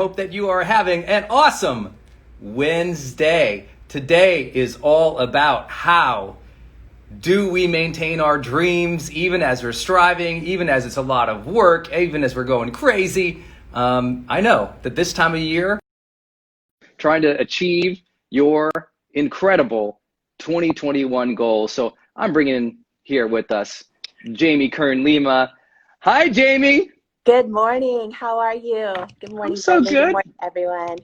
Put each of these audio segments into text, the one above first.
hope that you are having an awesome Wednesday. Today is all about how do we maintain our dreams even as we're striving, even as it's a lot of work, even as we're going crazy. I know that this time of year, trying to achieve your incredible 2021 goals. So I'm bringing in here with us Jamie Kern Lima. Hi, Jamie. Good morning. How are you? Good morning, I'm so Brendon. good. Good morning, everyone.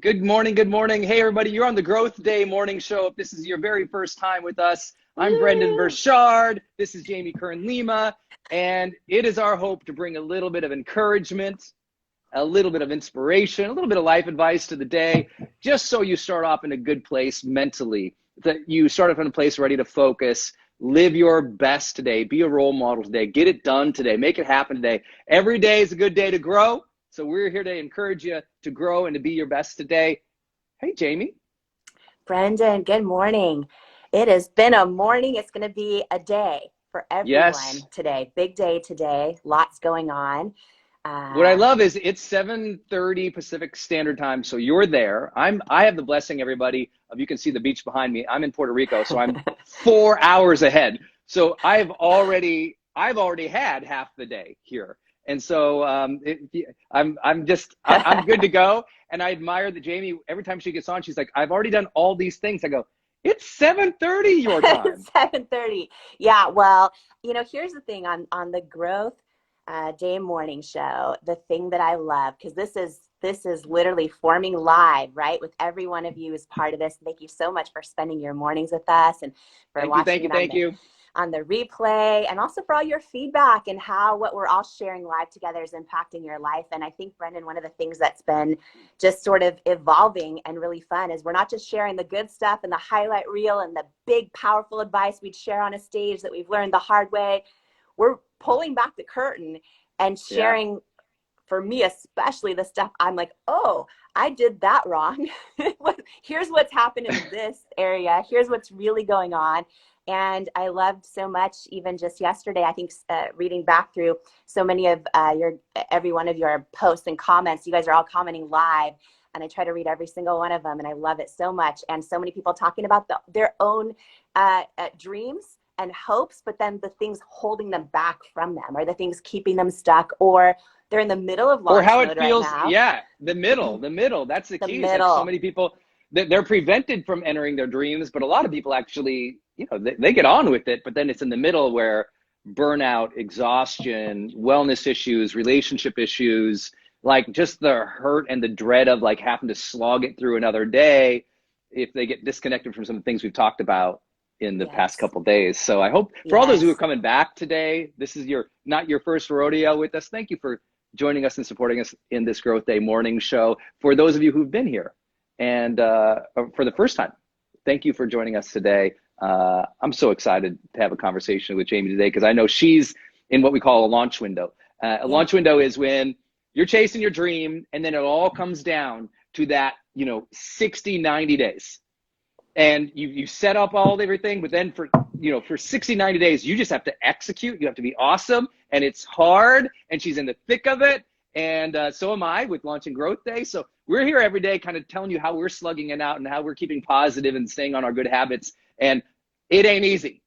Good morning. Good morning. Hey, everybody. You're on the Growth Day morning show. If this is your very first time with us, I'm Brendon Burchard. This is Jamie Kern Lima. And it is our hope to bring a little bit of encouragement, a little bit of inspiration, a little bit of life advice to the day, just so you start off in a good place mentally, that you start off in a place ready to focus, live your best today, be a role model today, get it done today, make it happen today. Every day is a good day to grow. So we're here to encourage you to grow and to be your best today. Hey, Jamie. Brendon, good morning. It has been a morning. It's going to be a day for everyone today. Big day today. Lots going on. What I love is it's 7:30 Pacific Standard Time, so you're there. I have the blessing, everybody, of you can see the beach behind me. I'm in Puerto Rico, so I'm 4 hours ahead. So I've already had half the day here, and so I'm good to go. And I admire that Jamie. Every time she gets on, she's like, "I've already done all these things." I go, "It's 7:30 your time." 7:30. Yeah. Well, here's the thing on the Growth Day morning show. The thing that I love, because this is literally forming live, right, with every one of you as part of this. Thank you so much for spending your mornings with us and for watching on the replay, and also for all your feedback and how what we're all sharing live together is impacting your life. And I think, Brendon, one of the things that's been just sort of evolving and really fun is we're not just sharing the good stuff and the highlight reel and the big powerful advice we'd share on a stage that we've learned the hard way. We're pulling back the curtain and sharing, for me especially, the stuff I'm like, oh, I did that wrong. Here's what's happened in this area. Here's what's really going on. And I loved so much, even just yesterday, I think reading back through so many of every one of your posts and comments. You guys are all commenting live, and I try to read every single one of them, and I love it so much. And so many people talking about their own dreams and hopes, but then the things holding them back from them, or the things keeping them stuck, or they're in the middle of launch or how it mode feels. Right now. Yeah, the middle. That's the key. Like so many people, they're prevented from entering their dreams, but a lot of people actually, they get on with it, but then it's in the middle where burnout, exhaustion, wellness issues, relationship issues, like just the hurt and the dread of like having to slog it through another day if they get disconnected from some of the things we've talked about in the past couple of days. So I hope for all those who are coming back today, this is not your first rodeo with us. Thank you for joining us and supporting us in this Growth Day morning show. For those of you who've been here and for the first time, thank you for joining us today. I'm so excited to have a conversation with Jamie today because I know she's in what we call a launch window. Launch window is when you're chasing your dream and then it all comes down to that, 60, 90 days. And you set up everything, but then for 60, 90 days, you just have to execute. You have to be awesome, and it's hard, and she's in the thick of it. And so am I with launching Growth Day. So we're here every day kind of telling you how we're slugging it out and how we're keeping positive and staying on our good habits. And it ain't easy.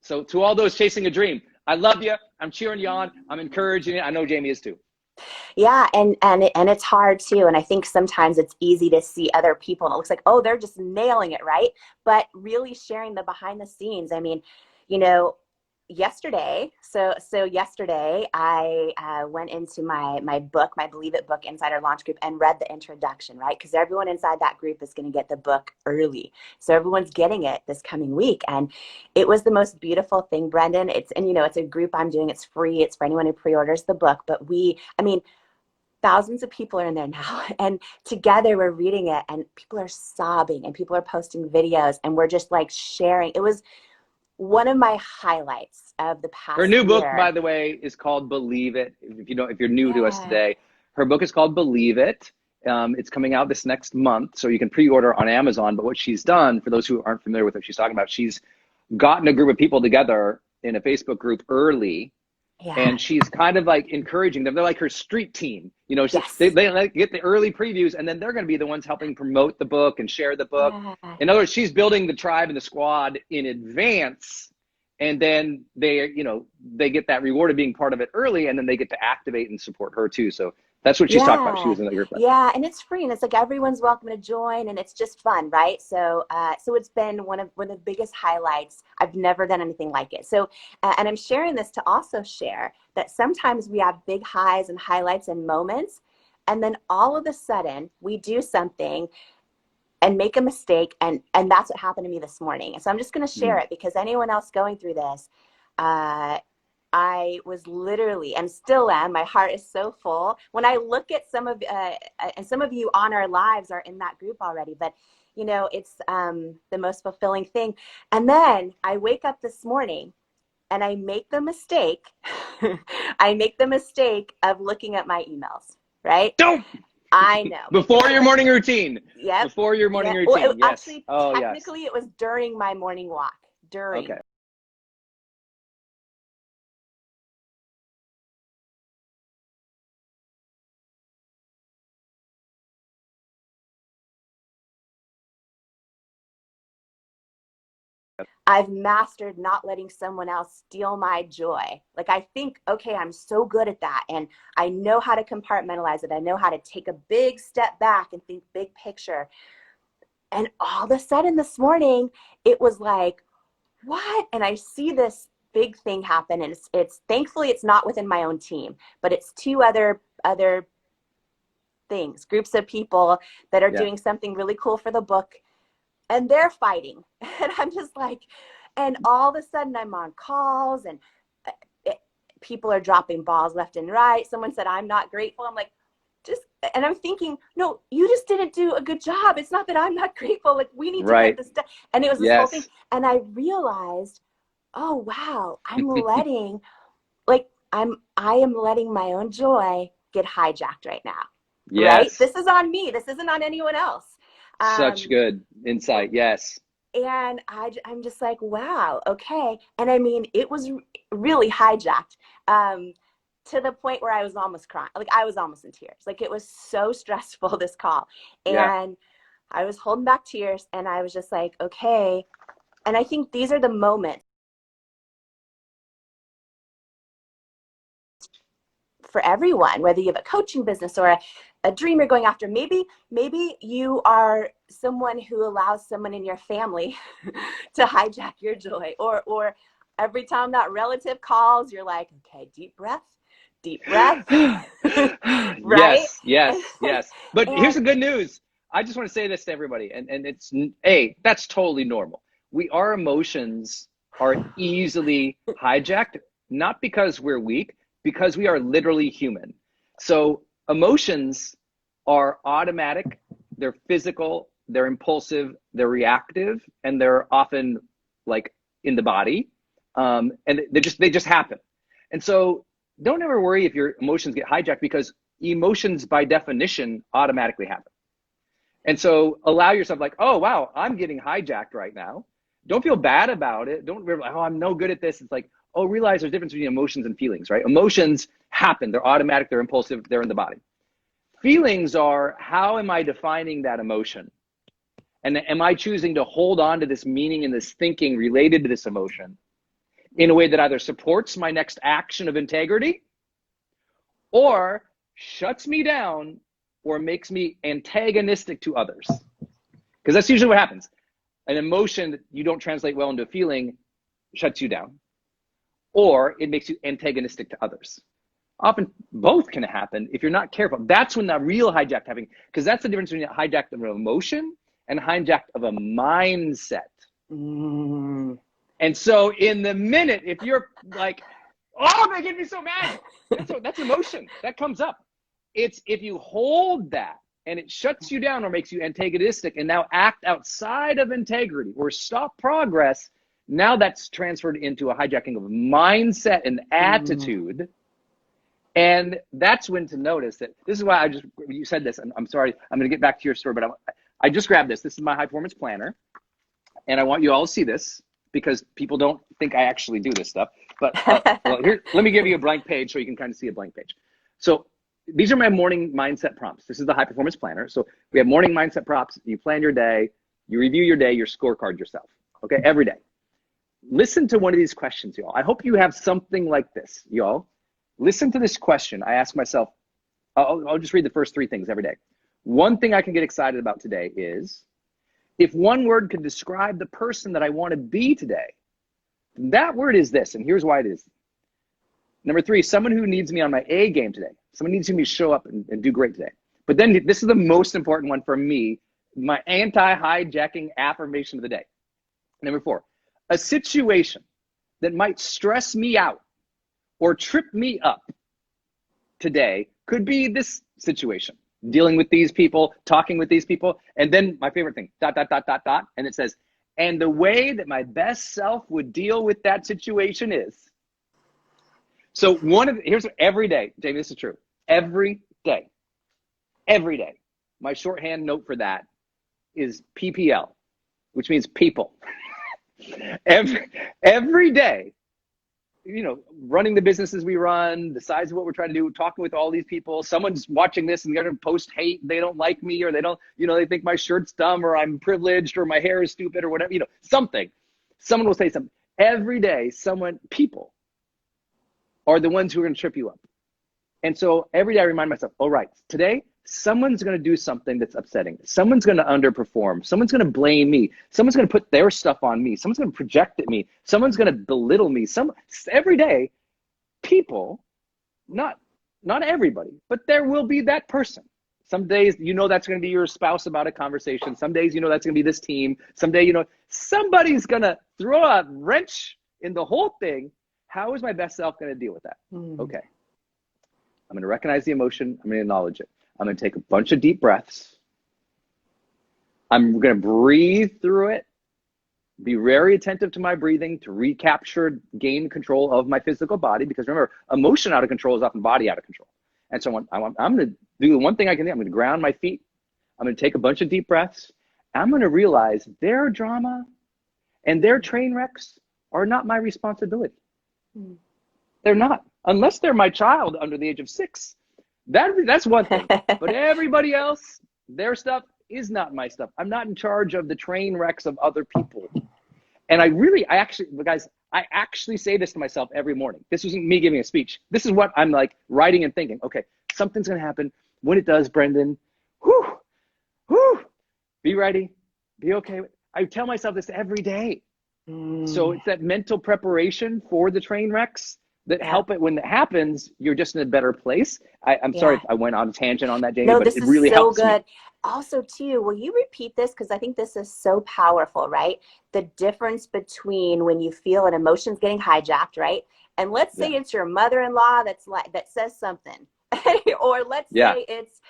So to all those chasing a dream, I love you. I'm cheering you on. I'm encouraging you. I know Jamie is too. Yeah, and it's hard too. And I think sometimes it's easy to see other people and it looks like, oh, they're just nailing it, right? But really sharing the behind the scenes. I mean, yesterday, so yesterday I went into my book, my Believe It book inside our launch group and read the introduction, right? Because everyone inside that group is going to get the book early. So everyone's getting it this coming week. And it was the most beautiful thing, Brendon. It's a group I'm doing. It's free. It's for anyone who pre-orders the book. But thousands of people are in there now, and together we're reading it, and people are sobbing, and people are posting videos, and we're just like sharing. It was one of my highlights of the past year. Her new book, by the way, is called Believe It. If you're new to us today, her book is called Believe It. It's coming out this next month, so you can pre-order on Amazon. But what she's done, for those who aren't familiar with what she's talking about, she's gotten a group of people together in a Facebook group early Yeah. And she's kind of like encouraging them. They're like her street team. You know, Yes. they like get the early previews, and then they're going to be the ones helping promote the book and share the book. Yeah. In other words, she's building the tribe and the squad in advance. And then they, you know, they get that reward of being part of it early, and then they get to activate and support her too. So that's what she's talking about. She was in the group. Yeah, and it's free, and it's like everyone's welcome to join, and it's just fun, right? So, so it's been one of the biggest highlights. I've never done anything like it. So, and I'm sharing this to also share that sometimes we have big highs and highlights and moments, and then all of a sudden we do something and make a mistake, and that's what happened to me this morning. So I'm just going to share it, because anyone else going through this, I was literally, and still am, my heart is so full. When I look at some of, and some of you on our lives are in that group already, but you know, it's the most fulfilling thing. And then I wake up this morning and I make the mistake, I make the mistake of looking at my emails, right? Don't! I know. Before your morning routine. Yep. Before your morning routine. Well, Yes. Actually, oh, technically, it was during my morning walk. During. Okay. I've mastered not letting someone else steal my joy. Like, I think, okay, I'm so good at that. And I know how to compartmentalize it. I know how to take a big step back and think big picture. And all of a sudden this morning, it was like, what? And I see this big thing happen. And it's thankfully, it's not within my own team, but it's two other things, groups of people that are doing something really cool for the book. And they're fighting. And I'm just like, and all of a sudden I'm on calls, and people are dropping balls left and right. Someone said, I'm not grateful. I'm like, and I'm thinking, no, you just didn't do a good job. It's not that I'm not grateful. Like, we need to get this done. And it was this whole thing. And I realized, oh, wow, I'm letting, I am letting my own joy get hijacked right now. Yes. Right? This is on me. This isn't on anyone else. Such good insight. Yes. And I'm just like, wow, okay. And I mean, it was really hijacked to the point where I was almost crying. Like, I was almost in tears. Like, it was so stressful, this call. And I was holding back tears, and I was just like, okay. And I think these are the moments for everyone, whether you have a coaching business or a dream you're going after. Maybe you are someone who allows someone in your family to hijack your joy, or every time that relative calls, you're like, okay, deep breath, right? Yes. But here's the good news. I just want to say this to everybody, and it's, that's totally normal. Our emotions are easily hijacked, not because we're weak, because we are literally human. So emotions are automatic, they're physical, they're impulsive, they're reactive, and they're often like in the body, and they just happen. And so don't ever worry if your emotions get hijacked, because emotions by definition automatically happen. And so allow yourself, like, oh, wow, I'm getting hijacked right now. Don't feel bad about it. Don't realize, oh, I'm no good at this. It's like, oh, realize there's a difference between emotions and feelings, right? Emotions happen. They're automatic. They're impulsive. They're in the body. Feelings are, how am I defining that emotion? And am I choosing to hold on to this meaning and this thinking related to this emotion in a way that either supports my next action of integrity or shuts me down or makes me antagonistic to others? Because that's usually what happens. An emotion that you don't translate well into a feeling shuts you down, or it makes you antagonistic to others. Often both can happen if you're not careful. That's when the real hijack happening, because that's the difference between a hijack of an emotion and a hijack of a mindset. And so in the minute, if you're like, oh, they get me so mad, that's emotion. That comes up. It's if you hold that and it shuts you down or makes you antagonistic and now act outside of integrity or stop progress, now that's transferred into a hijacking of mindset and attitude. And that's when to notice that. This is why you said this, and I'm sorry, I'm going to get back to your story, but I just grabbed this. This is my high performance planner. And I want you all to see this, because people don't think I actually do this stuff. But well, here, let me give you a blank page so you can kind of see a blank page. So these are my morning mindset prompts. This is the high performance planner. So we have morning mindset prompts. You plan your day, you review your day, your scorecard yourself. Okay, every day. Listen to one of these questions, y'all. I hope you have something like this, y'all. Listen to this question. I ask myself, I'll just read the first 3 things every day. One thing I can get excited about today is, if one word could describe the person that I want to be today, that word is this, and here's why it is. Number 3, someone who needs me on my A game today. Someone needs me to show up and do great today. But then this is the most important one for me, my anti-hijacking affirmation of the day. Number 4, a situation that might stress me out or trip me up today could be this situation, dealing with these people, talking with these people. And then my favorite thing, ... And it says, and the way that my best self would deal with that situation is. So here's every day, Jamie, this is true. Every day, my shorthand note for that is PPL, which means people. Every day, running the businesses we run, the size of what we're trying to do, talking with all these people, someone's watching this and they're going to post hate, they don't like me, or they don't, they think my shirt's dumb, or I'm privileged, or my hair is stupid, or whatever, something. Someone will say something. Every day, people are the ones who are going to trip you up. And so every day I remind myself, all right, today, someone's going to do something that's upsetting. Someone's going to underperform. Someone's going to blame me. Someone's going to put their stuff on me. Someone's going to project at me. Someone's going to belittle me. Every day, people, not everybody, but there will be that person. Some days, that's going to be your spouse about a conversation. Some days, that's going to be this team. Someday, somebody's going to throw a wrench in the whole thing. How is my best self going to deal with that? Okay. I'm going to recognize the emotion. I'm going to acknowledge it. I'm going to take a bunch of deep breaths. I'm going to breathe through it, be very attentive to my breathing to recapture, gain control of my physical body, because remember, emotion out of control is often body out of control. And so I'm going to do the one thing I can do. I'm going to ground my feet. I'm going to take a bunch of deep breaths. I'm going to realize their drama and their train wrecks are not my responsibility. They're not, unless they're my child under the age of 6. That's one thing. But everybody else, their stuff is not my stuff. I'm not in charge of the train wrecks of other people. And I actually say this to myself every morning. This isn't me giving a speech. This is what I'm like writing and thinking. Okay, something's going to happen. When it does, Brendon, be ready, be okay. I tell myself this every day. So it's that mental preparation for the train wrecks that help it when it happens. You're just in a better place. I'm sorry if I went on a tangent on that, Jamie, but it really helps me. Also, too, will you repeat this? Because I think this is so powerful, right? The difference between when you feel an emotion's getting hijacked, right? And let's say it's your mother-in-law that says something. Or let's say it's,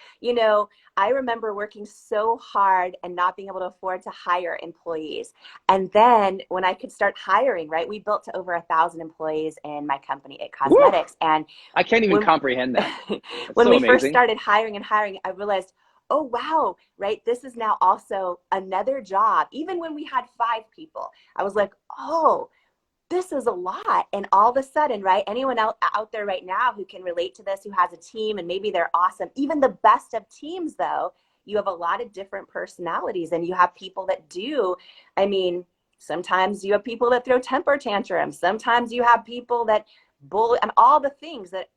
I remember working so hard and not being able to afford to hire employees. And then when I could start hiring, right, we built to over 1,000 employees in my company at Cosmetics. Woo! And I can't even comprehend that. When we first started hiring, I realized, oh, wow, right, this is now also another job. Even when we had 5 people, I was like, oh, this is a lot. And all of a sudden, right, anyone out there right now who can relate to this, who has a team and maybe they're awesome, even the best of teams, though, you have a lot of different personalities, and you have people that do. Sometimes you have people that throw temper tantrums. Sometimes you have people that bully, and all the things that,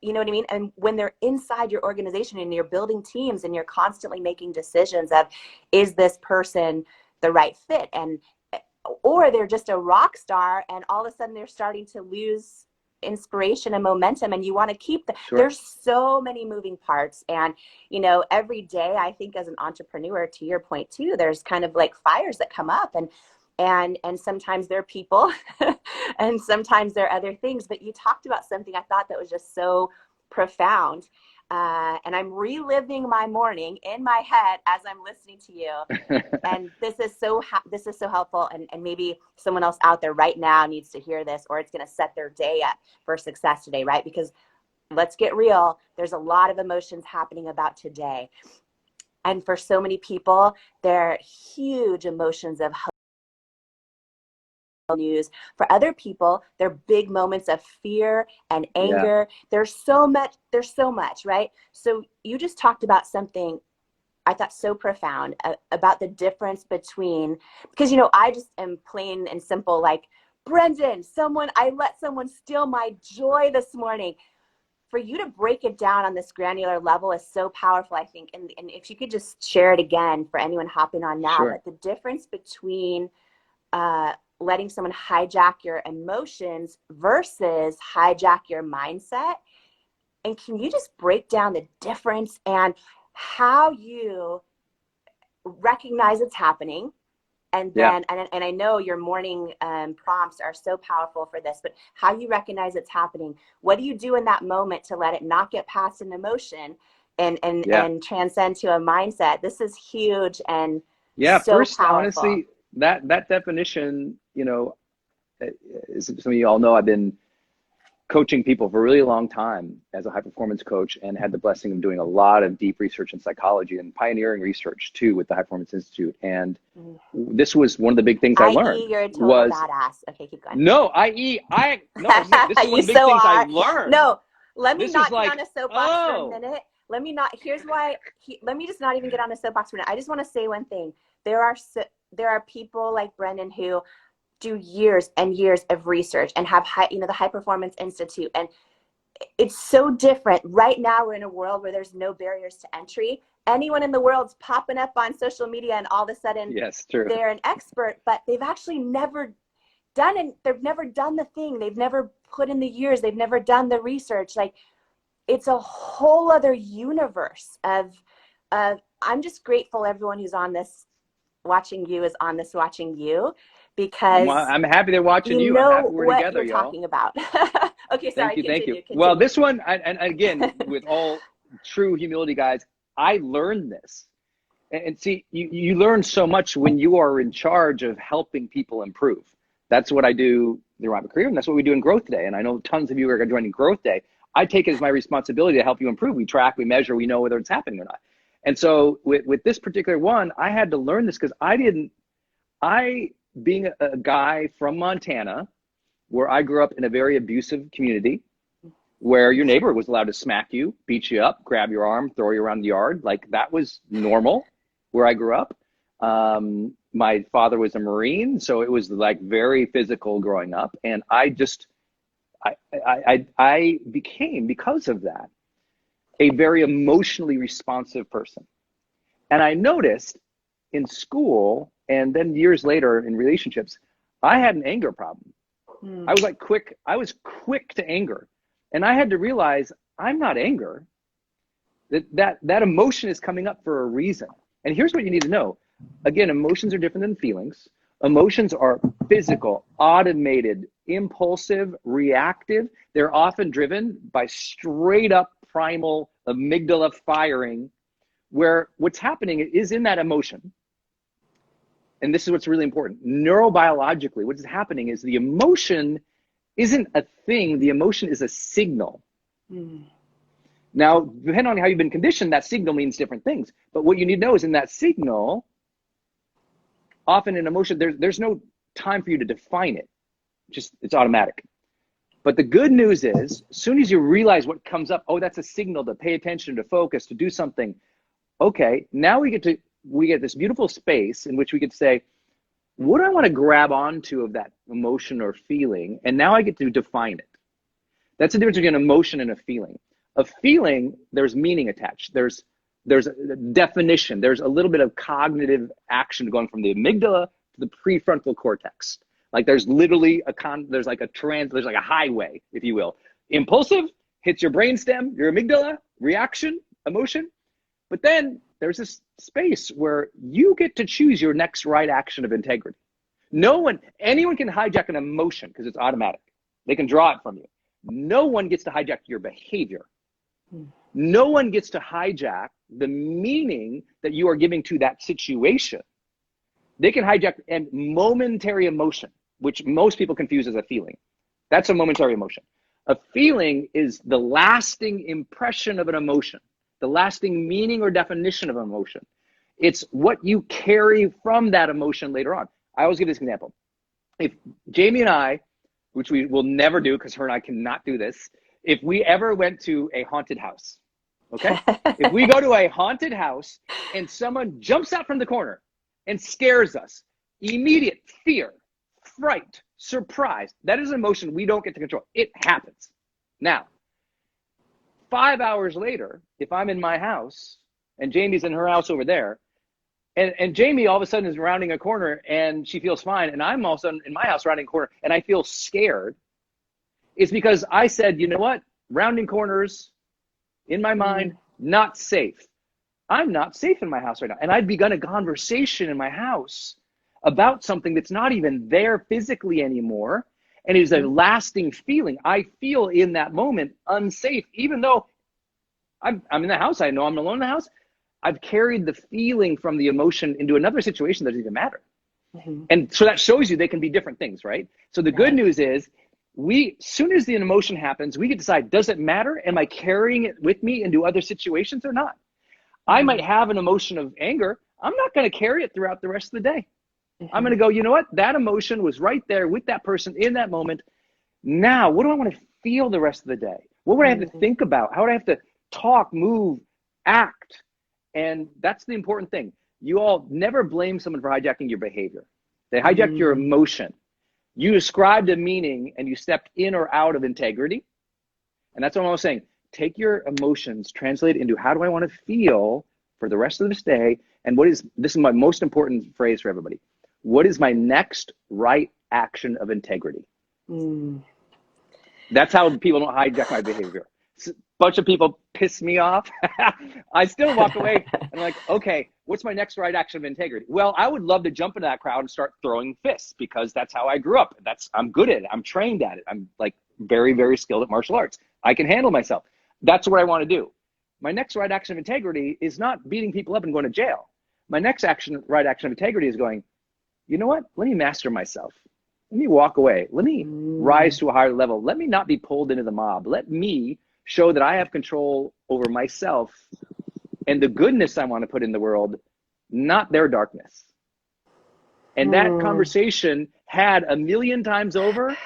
you know what I mean? And when they're inside your organization and you're building teams and you're constantly making decisions of, is this person the right fit? Or they're just a rock star, and all of a sudden they're starting to lose inspiration and momentum, and you want to keep there's so many moving parts. And every day, I think, as an entrepreneur, to your point too, there's kind of like fires that come up, and sometimes they're people and sometimes they're other things. But you talked about something I thought that was just so profound. And I'm reliving my morning in my head as I'm listening to you. And this is so helpful. And maybe someone else out there right now needs to hear this, or it's going to set their day up for success today, right? Because let's get real. There's a lot of emotions happening about today. And for so many people, they're huge emotions of news. For other people, they're big moments of fear and anger. Yeah. There's so much, right? So you just talked about something I thought so profound about the difference between, because, I just am plain and simple, like, Brendon, I let someone steal my joy this morning. For you to break it down on this granular level is so powerful, I think. And if you could just share it again for anyone hopping on now, Sure. but the difference between letting someone hijack your emotions versus hijack your mindset. And can you just break down the difference and how you recognize it's happening? And then, and I know your morning prompts are so powerful for this, but how you recognize it's happening. What do you do in that moment to let it not get past an emotion and transcend to a mindset? This is huge and so first, powerful. Honestly, that definition, as some of you all know, I've been coaching people for a really long time as a high performance coach, and had the blessing of doing a lot of deep research in psychology and pioneering research too with the High Performance Institute. And this was one of the big things I learned. You're a total badass. Okay, keep going. No, this is one of the big things I learned. No, let me not get on a soapbox for a minute. Let me just not even get on a soapbox for a minute. I just want to say one thing. There are people like Brendon who do years and years of research and have the High Performance Institute. And it's so different. Right now, we're in a world where there's no barriers to entry. Anyone in the world's popping up on social media and all of a sudden they're an expert, but they've actually never done it. They've never done the thing. They've never put in the years. They've never done the research. Like, it's a whole other universe of I'm just grateful everyone who's on this watching you is on this watching you, because I'm happy they're watching you. Know I'm happy we're what together, you're y'all. Talking about. Okay, sorry. Thank you. Continue. Well, this one, and again, with all true humility, guys, I learned this. And see, you learn so much when you are in charge of helping people improve. That's what I do throughout my career, and that's what we do in Growth Day. And I know tons of you are joining Growth Day. I take it as my responsibility to help you improve. We track, we measure, we know whether it's happening or not. And so with this particular one, I had to learn this because being a guy from Montana, where I grew up in a very abusive community, where your neighbor was allowed to smack you, beat you up, grab your arm, throw you around the yard. Like, that was normal where I grew up. My father was a Marine, so it was like very physical growing up. And I became, because of that, a very emotionally responsive person. And I noticed in school, and then years later in relationships, I had an anger problem. I was quick to anger. And I had to realize I'm not anger. That emotion is coming up for a reason. And here's what you need to know. Again, emotions are different than feelings. Emotions are physical, automated, impulsive, reactive. They're often driven by straight up primal amygdala firing, where what's happening is in that emotion. And this is what's really important. Neurobiologically, what is happening is the emotion isn't a thing. The emotion is a signal. Now, depending on how you've been conditioned, that signal means different things. But what you need to know is, in that signal, often in emotion, there's no time for you to define it. It's automatic. But the good news is, as soon as you realize what comes up, that's a signal to pay attention, to focus, to do something. Okay, now we get this beautiful space in which we could say, what do I want to grab onto of that emotion or feeling? And now I get to define it. That's the difference between an emotion and a feeling. A feeling, there's meaning attached. There's a definition. There's a little bit of cognitive action going from the amygdala to the prefrontal cortex. Like, there's literally there's like a highway, if you will. Impulsive hits your brainstem, your amygdala, reaction, emotion. But then there's this space where you get to choose your next right action of integrity. Anyone can hijack an emotion because it's automatic. They can draw it from you. No one gets to hijack your behavior. No one gets to hijack the meaning that you are giving to that situation. They can hijack a momentary emotion, which most people confuse as a feeling. That's a momentary emotion. A feeling is the lasting impression of an emotion, the lasting meaning or definition of an emotion. It's what you carry from that emotion later on. I always give this example. if Jamie and I, which we will never do because her and I cannot do this, if we ever went to a haunted house, okay? If we go to a haunted house and someone jumps out from the corner and scares us, immediate fear, fright, surprise, that is an emotion we don't get to control. It happens. Now, 5 hours later, if I'm in my house and Jamie's in her house over there, and Jamie all of a sudden is rounding a corner and she feels fine, and I'm all of a sudden in my house rounding a corner and I feel scared, it's because I said, you know what? Rounding corners, in my mind, not safe. I'm not safe in my house right now. And I'd begun a conversation in my house about something that's not even there physically anymore. And it is a lasting feeling. I feel in that moment unsafe, even though I'm in the house. I know I'm alone in the house. I've carried the feeling from the emotion into another situation that doesn't even matter. And so that shows you they can be different things, right? So the good news is, soon as the emotion happens, we can decide, does it matter? Am I carrying it with me into other situations or not? I might have an emotion of anger. I'm not going to carry it throughout the rest of the day. I'm going to go, you know what? That emotion was right there with that person in that moment. Now, what do I want to feel the rest of the day? What would I have to think about? How would I have to talk, move, act? And that's the important thing. You all never blame someone for hijacking your behavior. They hijacked your emotion. You ascribed a meaning and you stepped in or out of integrity. And that's what I was saying. Take your emotions, translate it into how do I want to feel for the rest of this day? And this is my most important phrase for everybody. What is my next right action of integrity? That's how people don't hijack my behavior. A bunch of people piss me off. I still walk away and I'm like, okay, what's my next right action of integrity? Well, I would love to jump into that crowd and start throwing fists because that's how I grew up. I'm good at it. I'm trained at it. I'm like very, very skilled at martial arts. I can handle myself. That's what I want to do. My next right action of integrity is not beating people up and going to jail. My next right action of integrity is going, you know what? Let me master myself. Let me walk away. Let me rise to a higher level. Let me not be pulled into the mob. Let me show that I have control over myself and the goodness I want to put in the world, not their darkness. And that conversation had a million times over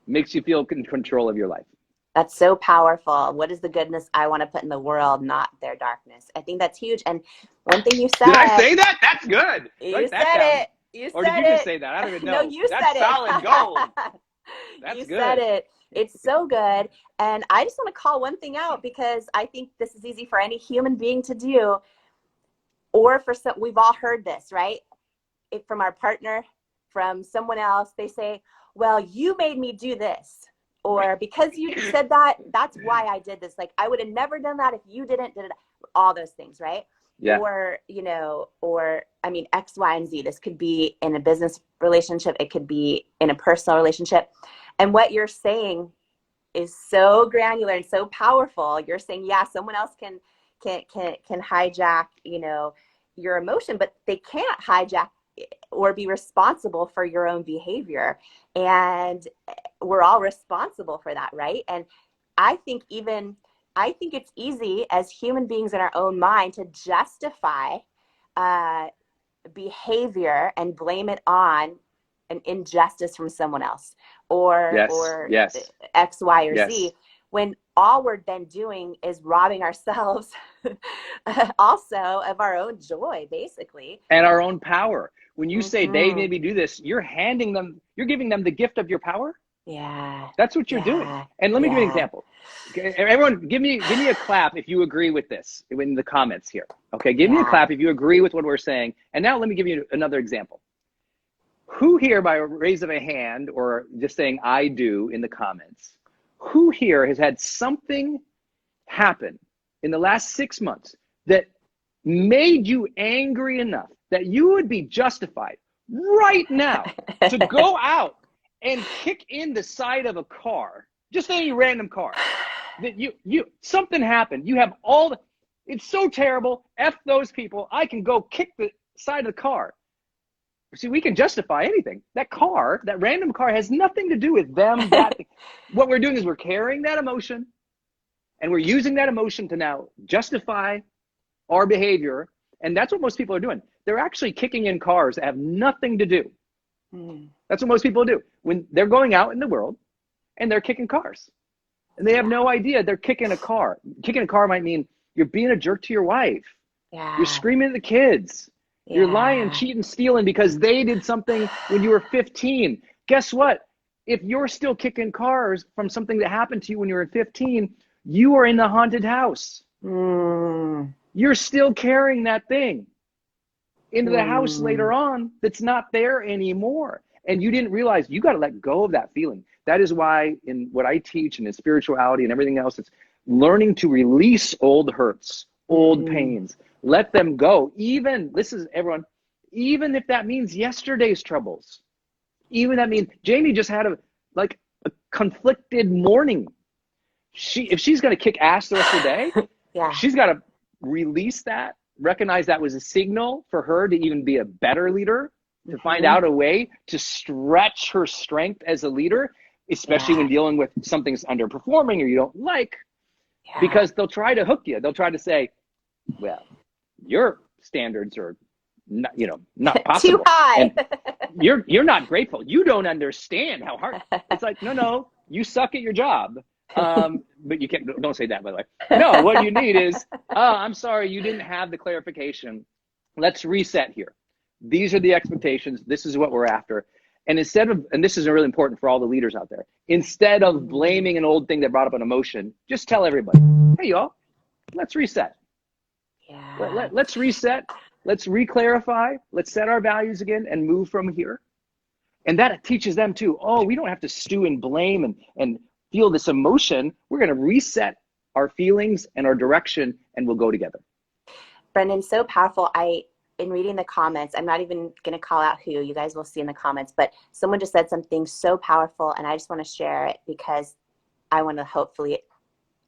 makes you feel in control of your life. That's so powerful. What is the goodness I want to put in the world, not their darkness? I think that's huge. And one thing you said. Did I say that? That's good. You said it. You said it. Or did you just say that? I don't even know. No, you said it. That's solid gold. That's good. You said it. It's so good. And I just want to call one thing out because I think this is easy for any human being to do. Or for some, we've all heard this, right? From our partner, from someone else. They say, well, you made me do this. Or because you said that, that's why I did this. Like, I would have never done that if you didn't, all those things, right? Yeah. Or, I mean, X, Y, and Z. This could be in a business relationship. It could be in a personal relationship. And what you're saying is so granular and so powerful. You're saying, yeah, someone else can hijack, your emotion, but they can't hijack or be responsible for your own behavior. And we're all responsible for that, right? And I think it's easy as human beings in our own mind to justify behavior and blame it on an injustice from someone else or X, Y, or Z, when all we're then doing is robbing ourselves also of our own joy, basically. And our own power. When you say they made me do this, you're giving them the gift of your power. Yeah. That's what you're doing. And let me give you an example. Okay, everyone, give me a clap if you agree with this in the comments here. Okay, give me a clap if you agree with what we're saying. And now let me give you another example. Who here, by a raise of a hand or just saying I do in the comments, who here has had something happen in the last 6 months that made you angry enough that you would be justified right now to go out and kick in the side of a car, just any random car, that something happened, you have it's so terrible, F those people, I can go kick the side of the car. See, we can justify anything. That random car has nothing to do with them. What we're doing is we're carrying that emotion and we're using that emotion to now justify our behavior. And that's what most people are doing. They're actually kicking in cars that have nothing to do That's what most people do when they're going out in the world and they're kicking cars. And they have no idea they're kicking a car. Kicking a car might mean you're being a jerk to your wife. Yeah. You're screaming at the kids. Yeah. You're lying, cheating, stealing because they did something when you were 15. Guess what? If you're still kicking cars from something that happened to you when you were 15, you are in the haunted house. You're still carrying that thing into the house later on that's not there anymore. And you didn't realize you got to let go of that feeling. That is why in what I teach and in spirituality and everything else, it's learning to release old hurts, old pains, let them go. Even, this is everyone, even if that means yesterday's troubles, even that means Jamie just had a conflicted morning. If she's going to kick ass the rest of the day, she's got to release that, recognize that was a signal for her to even be a better leader, to find out a way to stretch her strength as a leader, especially when dealing with something's underperforming or you don't like, because they'll try to hook you. They'll try to say, well, your standards are not, not possible. Too high. And you're not grateful. You don't understand how hard. It's like, no, you suck at your job. But you can't, don't say that, by the way. No, what you need is, I'm sorry, you didn't have the clarification. Let's reset here. These are the expectations. This is what we're after. And instead of, and this is really important for all the leaders out there, instead of blaming an old thing that brought up an emotion, just tell everybody, hey, y'all, let's reset. Let's reset. Let's re-clarify. Let's set our values again and move from here. And that teaches them too, we don't have to stew and blame and feel this emotion. We're going to reset our feelings and our direction, and we'll go together. Brendon, so powerful. In reading the comments, I'm not even going to call out who, you guys will see in the comments, but someone just said something so powerful, and I just want to share it because I want to hopefully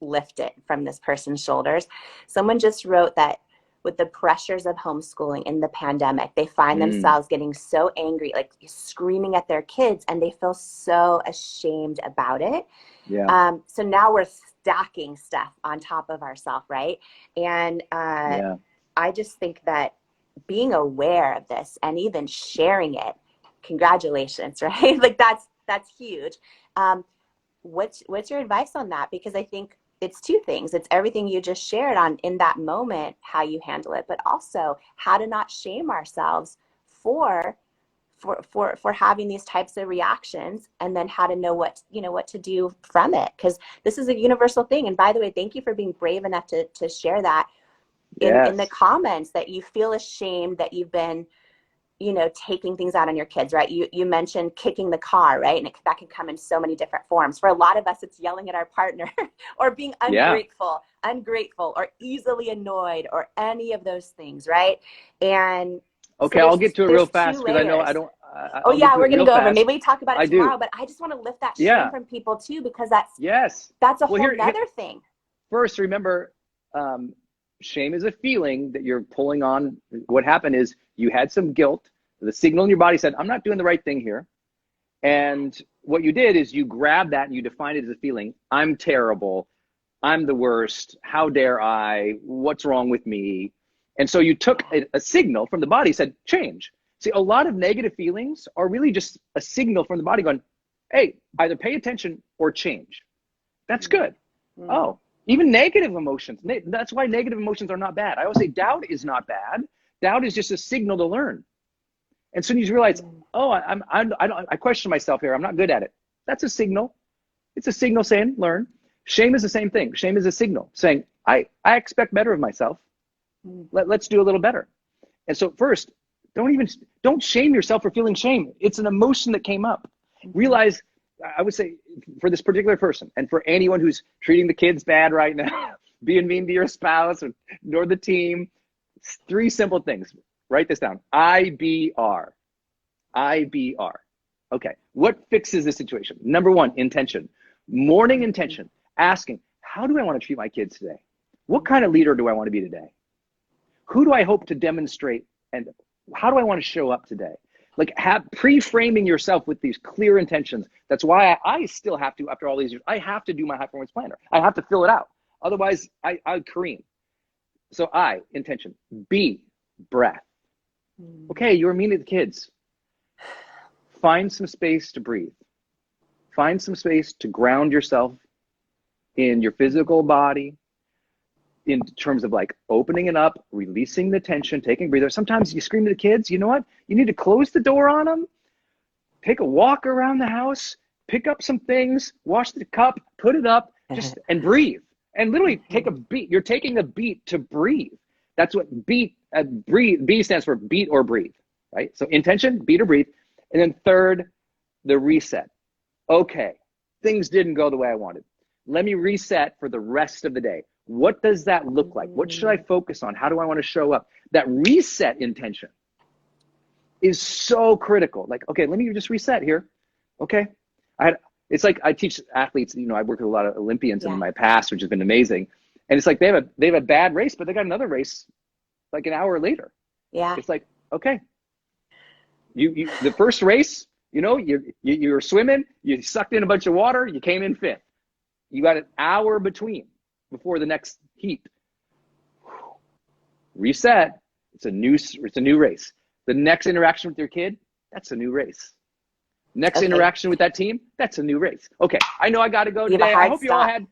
lift it from this person's shoulders. Someone just wrote that with the pressures of homeschooling in the pandemic, they find themselves getting so angry, like screaming at their kids, and they feel so ashamed about it. So now we're stacking stuff on top of ourselves, right? And I just think that being aware of this and even sharing it, congratulations, right? Like that's huge. What's your advice on that? Because I think it's two things. It's everything you just shared on in that moment, how you handle it, but also how to not shame ourselves for having these types of reactions, and then how to know what to do from it. Because this is a universal thing. And by the way, thank you for being brave enough to share that in the comments, that you feel ashamed that you've been, taking things out on your kids, right? You mentioned kicking the car, right? And that can come in so many different forms. For a lot of us, it's yelling at our partner or being ungrateful, or easily annoyed, or any of those things, right? And okay, I'll get to it real fast because I know I don't. We're going to go over. Maybe we talk about it tomorrow, but I just want to lift that shame from people too, because that's a whole other thing. First, remember, shame is a feeling that you're pulling on. What happened is you had some guilt. The signal in your body said, I'm not doing the right thing here. And what you did is you grabbed that and you defined it as a feeling. I'm terrible. I'm the worst. How dare I? What's wrong with me? And so you took a signal from the body, said, change. See, a lot of negative feelings are really just a signal from the body going, hey, either pay attention or change. That's good. Even negative emotions. That's why negative emotions are not bad. I always say doubt is not bad. Doubt is just a signal to learn. And so you realize, I question myself here. I'm not good at it. That's a signal. It's a signal saying, learn. Shame is the same thing. Shame is a signal saying, I expect better of myself. Let's do a little better. And so first, don't shame yourself for feeling shame. It's an emotion that came up. Realize, I would say, for this particular person and for anyone who's treating the kids bad right now, being mean to your spouse or the team, 3 simple things. Write this down. IBR. Okay. What fixes the situation? Number 1, intention. Morning intention. Asking, how do I want to treat my kids today? What kind of leader do I want to be today? Who do I hope to demonstrate? And how do I want to show up today? Like, pre-framing yourself with these clear intentions. That's why I still have to, after all these years, I have to do my high performance planner. I have to fill it out. Otherwise, I'd careen. So I, intention. B, breath. Okay, you were mean to the kids. find some space to breathe. Find some space to ground yourself in your physical body, in terms of like opening it up, releasing the tension, taking a breather. Sometimes you scream to the kids, you know what? You need to close the door on them, take a walk around the house, pick up some things, wash the cup, put it up, and breathe. And literally take a beat. You're taking a beat to breathe. That's what breathe. B stands for beat or breathe, right? So intention, beat or breathe. And then third, the reset. Okay, things didn't go the way I wanted. Let me reset for the rest of the day. What does that look like? What should I focus on? How do I want to show up? That reset intention is so critical. Like, okay, let me just reset here. Okay. It's like I teach athletes, you know, I work with a lot of Olympians in my past, which has been amazing. And it's like they have a bad race, but they got another race like an hour later. Yeah. It's like, okay. You the first race, you know, you were swimming, you sucked in a bunch of water, you came in 5th. You got an hour before the next heat. Reset. It's a new race. The next interaction with your kid, that's a new race. Next interaction with that team, that's a new race. Okay, I know I got to go today. I hope you all had.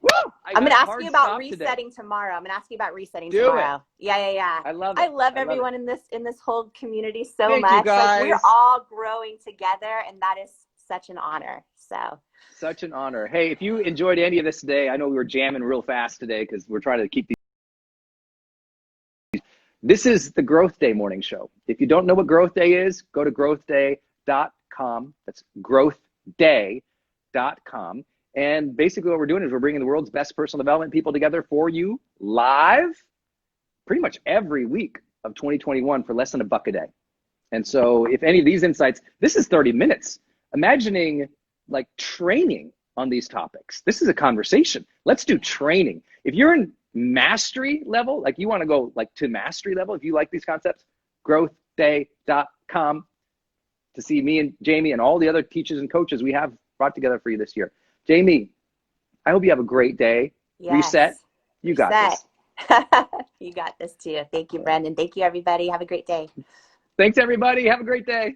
Woo! I'm going to ask you about resetting tomorrow. I'm going to ask you about resetting tomorrow. Yeah. I love it. I love everyone in this whole community so Thank much. You guys. Like, we're all growing together, and that is such an honor. So. Such an honor. Hey, if you enjoyed any of this today, I know we were jamming real fast today because we're trying to keep these. This is the Growth Day morning show. If you don't know what Growth Day is, go to growthday.com. That's growthday.com. And basically what we're doing is we're bringing the world's best personal development people together for you live pretty much every week of 2021 for less than $1 a day. And so if any of these insights, this is 30 minutes. Imagining like training on these topics. This is a conversation. Let's do training. If you're in mastery level, like you want to go like to mastery level, if you like these concepts, growthday.com to see me and Jamie and all the other teachers and coaches we have brought together for you this year. Jamie, I hope you have a great day. Yes. Reset. You got this. You got this too. Thank you, Brendon. Thank you, everybody. Have a great day. Thanks, everybody. Have a great day.